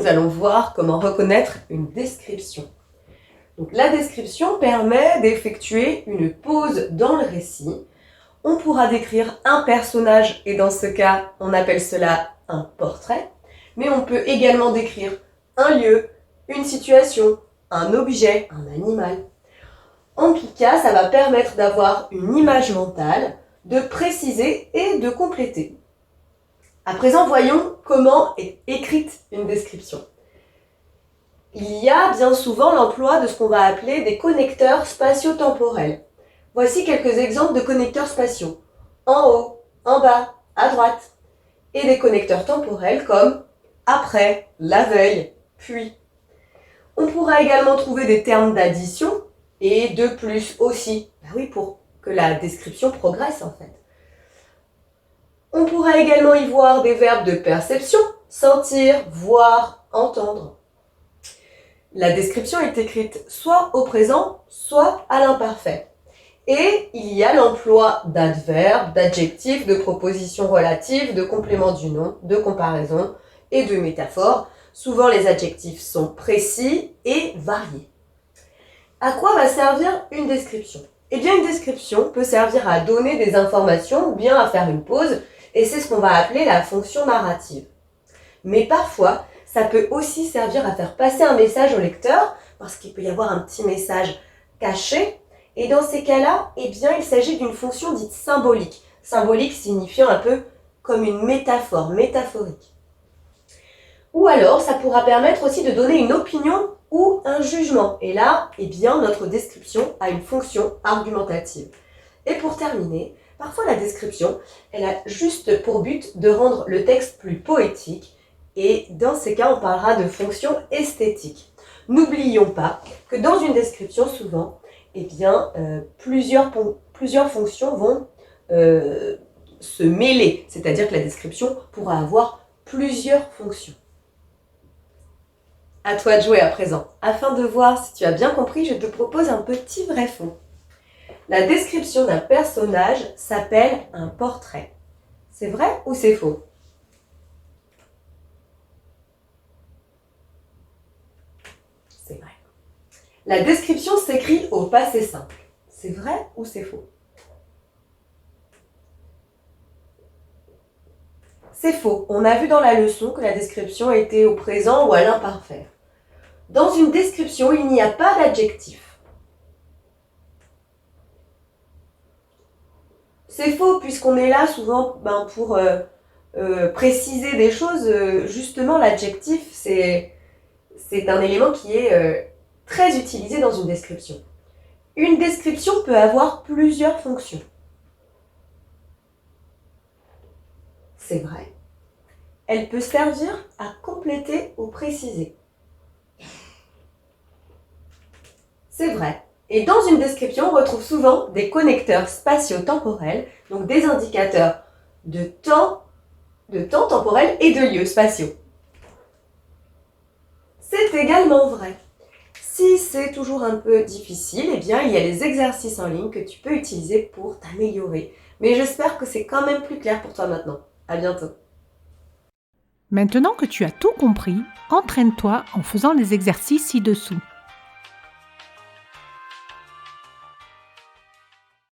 nous allons voir comment reconnaître une description. Donc, la description permet d'effectuer une pause dans le récit. On pourra décrire un personnage et dans ce cas, on appelle cela un portrait. Mais on peut également décrire un lieu, une situation, un objet, un animal. En tout cas, ça va permettre d'avoir une image mentale, de préciser et de compléter. À présent, voyons comment est écrite une description. Il y a bien souvent l'emploi de ce qu'on va appeler des connecteurs spatio-temporels. Voici quelques exemples de connecteurs spatiaux. En haut, en bas, à droite. Et des connecteurs temporels comme après, la veille, puis. On pourra également trouver des termes d'addition et de plus aussi. Oui, pour que la description progresse en fait. On pourra également y voir des verbes de perception, sentir, voir, entendre. La description est écrite soit au présent, soit à l'imparfait. Et il y a l'emploi d'adverbes, d'adjectifs, de propositions relatives, de compléments du nom, de comparaison et de métaphores. Souvent, les adjectifs sont précis et variés. À quoi va servir une description ? Eh bien, une description peut servir à donner des informations ou bien à faire une pause, et c'est ce qu'on va appeler la fonction narrative. Mais parfois, ça peut aussi servir à faire passer un message au lecteur, parce qu'il peut y avoir un petit message caché, et dans ces cas-là, eh bien, il s'agit d'une fonction dite symbolique. Symbolique signifiant un peu comme une métaphore, métaphorique. Ou alors, ça pourra permettre aussi de donner une opinion ou un jugement. Et là, eh bien, notre description a une fonction argumentative. Et pour terminer, parfois la description, elle a juste pour but de rendre le texte plus poétique. Et dans ces cas, on parlera de fonction esthétique. N'oublions pas que dans une description, souvent, eh bien, plusieurs fonctions vont se mêler. C'est-à-dire que la description pourra avoir plusieurs fonctions. À toi de jouer à présent. Afin de voir si tu as bien compris, je te propose un petit vrai-faux. La description d'un personnage s'appelle un portrait. C'est vrai ou c'est faux ? C'est vrai. La description s'écrit au passé simple. C'est vrai ou c'est faux ? C'est faux. On a vu dans la leçon que la description était au présent ou à l'imparfait. Dans une description, il n'y a pas d'adjectif. C'est faux puisqu'on est là souvent pour préciser des choses. Justement, l'adjectif, c'est un élément qui est très utilisé dans une description. Une description peut avoir plusieurs fonctions. C'est vrai. Elle peut servir à compléter ou préciser. C'est vrai. Et dans une description, on retrouve souvent des connecteurs spatio-temporels, donc des indicateurs de temps temporel et de lieux spatiaux. C'est également vrai. Si c'est toujours un peu difficile, eh bien, il y a les exercices en ligne que tu peux utiliser pour t'améliorer. Mais j'espère que c'est quand même plus clair pour toi maintenant. À bientôt. Maintenant que tu as tout compris, entraîne-toi en faisant les exercices ci-dessous.